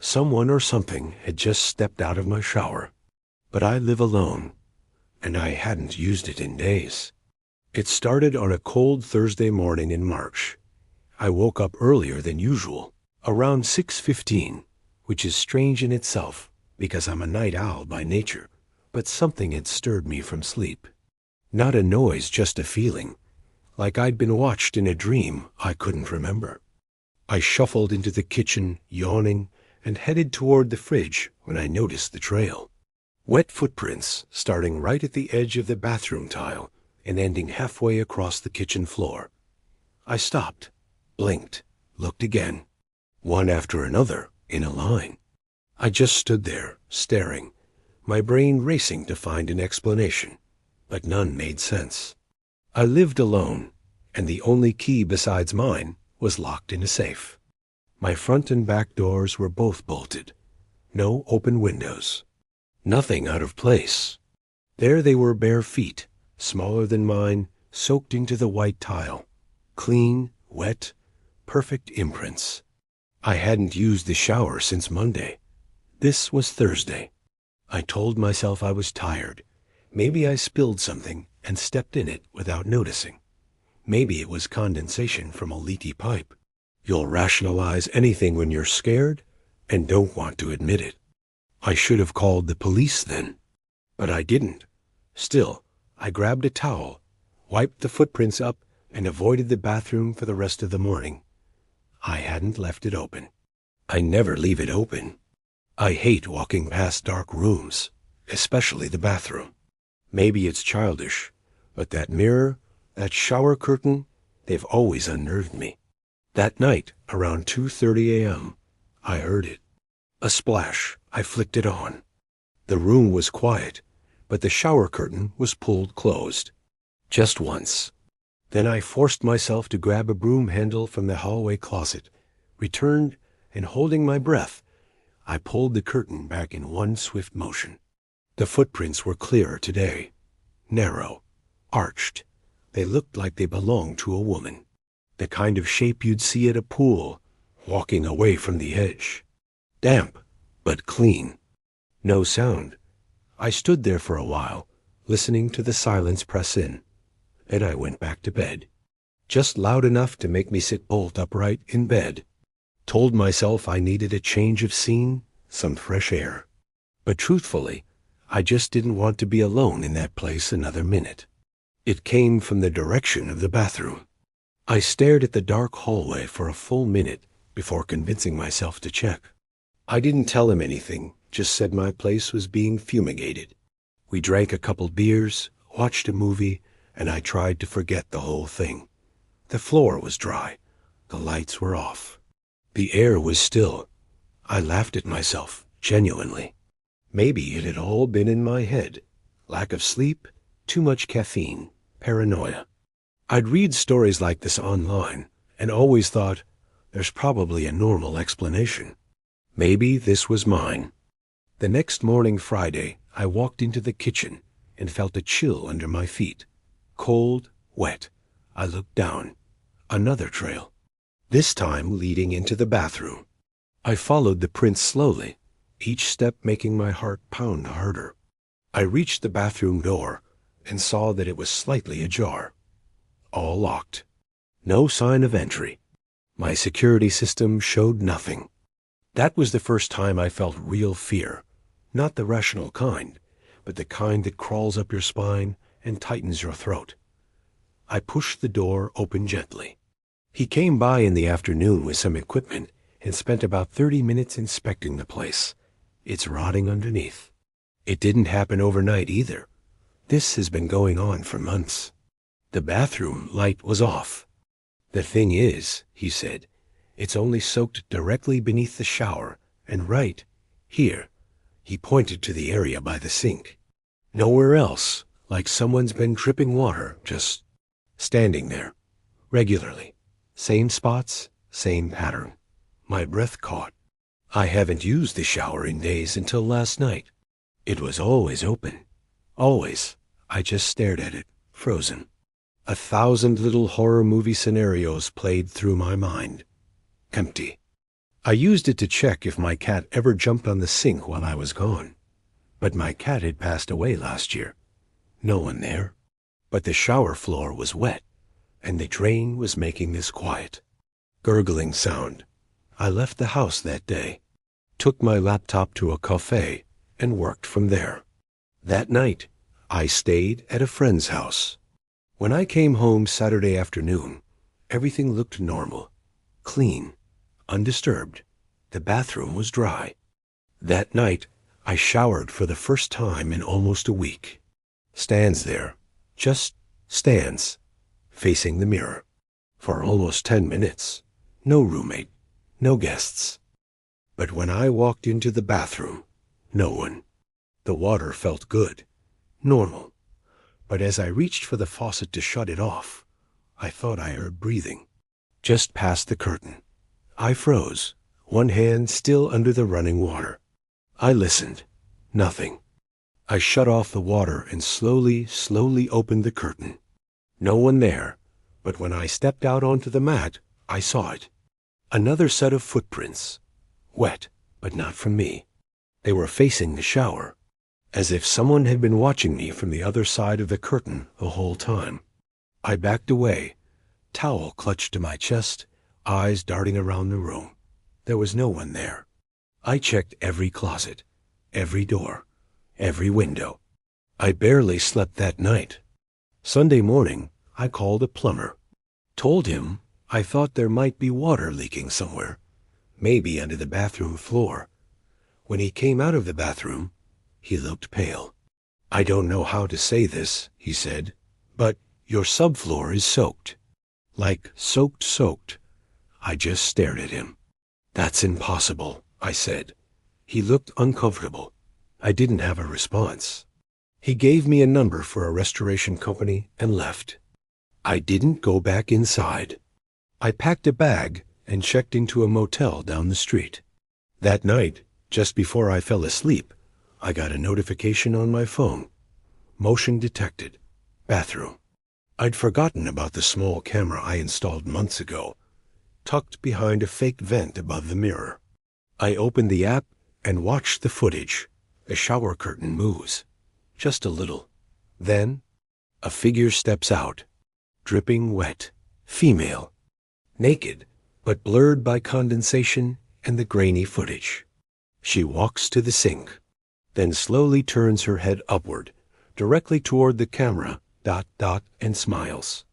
Someone or something had just stepped out of my shower. But I live alone, and I hadn't used it in days. It started on a cold Thursday morning in March. I woke up earlier than usual, around 6:15, which is strange in itself because I'm a night owl by nature, but something had stirred me from sleep. Not a noise, just a feeling, like I'd been watched in a dream I couldn't remember. I shuffled into the kitchen, yawning, and headed toward the fridge when I noticed the trail. Wet footprints starting right at the edge of the bathroom tile and ending halfway across the kitchen floor. I stopped, blinked, looked again, one after another in a line. I just stood there, staring, my brain racing to find an explanation, but none made sense. I lived alone, and the only key besides mine was locked in a safe. My front and back doors were both bolted. No open windows. Nothing out of place. There they were, bare feet, smaller than mine, soaked into the white tile. Clean, wet, perfect imprints. I hadn't used the shower since Monday. This was Thursday. I told myself I was tired. Maybe I spilled something and stepped in it without noticing. Maybe it was condensation from a leaky pipe. You'll rationalize anything when you're scared and don't want to admit it. I should have called the police then, but I didn't. Still, I grabbed a towel, wiped the footprints up, and avoided the bathroom for the rest of the morning. I hadn't left it open. I never leave it open. I hate walking past dark rooms, especially the bathroom. Maybe it's childish, but that mirror, that shower curtain, they've always unnerved me. That night, around 2:30 a.m., I heard it. A splash. I flicked it on. The room was quiet, but the shower curtain was pulled closed. Just once. Then I forced myself to grab a broom handle from the hallway closet, returned, and holding my breath, I pulled the curtain back in one swift motion. The footprints were clearer today. Narrow, arched. They looked like they belonged to a woman. The kind of shape you'd see at a pool, walking away from the edge. Damp, but clean. No sound. I stood there for a while, listening to the silence press in. Then I went back to bed. Just loud enough to make me sit bolt upright in bed. Told myself I needed a change of scene, some fresh air. But truthfully, I just didn't want to be alone in that place another minute. It came from the direction of the bathroom. I stared at the dark hallway for a full minute before convincing myself to check. I didn't tell him anything, just said my place was being fumigated. We drank a couple beers, watched a movie, and I tried to forget the whole thing. The floor was dry. The lights were off. The air was still. I laughed at myself, genuinely. Maybe it had all been in my head. Lack of sleep, too much caffeine, paranoia. I'd read stories like this online and always thought, there's probably a normal explanation. Maybe this was mine. The next morning, Friday, I walked into the kitchen and felt a chill under my feet. Cold, wet. I looked down. Another trail. This time leading into the bathroom. I followed the prints slowly, each step making my heart pound harder. I reached the bathroom door and saw that it was slightly ajar. All locked. No sign of entry. My security system showed nothing. That was the first time I felt real fear. Not the rational kind, but the kind that crawls up your spine and tightens your throat. I pushed the door open gently. He came by in the afternoon with some equipment and spent about 30 minutes inspecting the place. It's rotting underneath. It didn't happen overnight either. This has been going on for months. The bathroom light was off. The thing is, he said, it's only soaked directly beneath the shower, and right here. He pointed to the area by the sink. Nowhere else, like someone's been dripping water, just standing there, regularly. Same spots, same pattern. My breath caught. I haven't used the shower in days until last night. It was always open. Always. I just stared at it, frozen. 1,000 little horror movie scenarios played through my mind. Empty. I used it to check if my cat ever jumped on the sink while I was gone. But my cat had passed away last year. No one there. But the shower floor was wet, and the drain was making this quiet, gurgling sound. I left the house that day, took my laptop to a cafe, and worked from there. That night, I stayed at a friend's house. When I came home Saturday afternoon, everything looked normal, clean, undisturbed. The bathroom was dry. That night, I showered for the first time in almost a week. Stands there, just stands, facing the mirror, for almost 10 minutes. No roommate, no guests. But when I walked into the bathroom, no one. The water felt good, normal. But as I reached for the faucet to shut it off, I thought I heard breathing, just past the curtain. I froze, one hand still under the running water. I listened. Nothing. I shut off the water and slowly opened the curtain. No one there, but when I stepped out onto the mat, I saw it. Another set of footprints. Wet, but not from me. They were facing the shower, as if someone had been watching me from the other side of the curtain the whole time. I backed away, towel clutched to my chest, eyes darting around the room. There was no one there. I checked every closet, every door, every window. I barely slept that night. Sunday morning, I called a plumber. Told him I thought there might be water leaking somewhere, maybe under the bathroom floor. When he came out of the bathroom, he looked pale. "I don't know how to say this," he said, "but your subfloor is soaked." Like soaked. I just stared at him. "That's impossible," I said. He looked uncomfortable. I didn't have a response. He gave me a number for a restoration company and left. I didn't go back inside. I packed a bag and checked into a motel down the street. That night, just before I fell asleep, I got a notification on my phone. Motion detected. Bathroom. I'd forgotten about the small camera I installed months ago, tucked behind a fake vent above the mirror. I opened the app and watched the footage. The shower curtain moves. Just a little. Then, a figure steps out. Dripping wet. Female. Naked, but blurred by condensation and the grainy footage. She walks to the sink, then slowly turns her head upward, directly toward the camera, and smiles.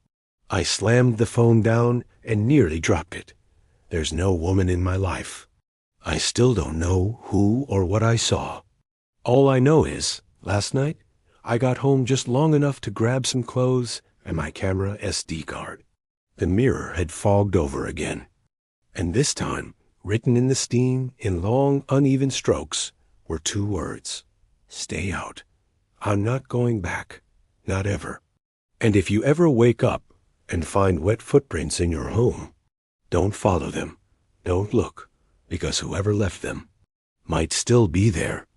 I slammed the phone down and nearly dropped it. There's no woman in my life. I still don't know who or what I saw. All I know is, last night, I got home just long enough to grab some clothes and my camera SD card. The mirror had fogged over again. And this time, written in the steam in long, uneven strokes, were 2 words. Stay out. I'm not going back. Not ever. And if you ever wake up and find wet footprints in your home, don't follow them. Don't look, because whoever left them might still be there.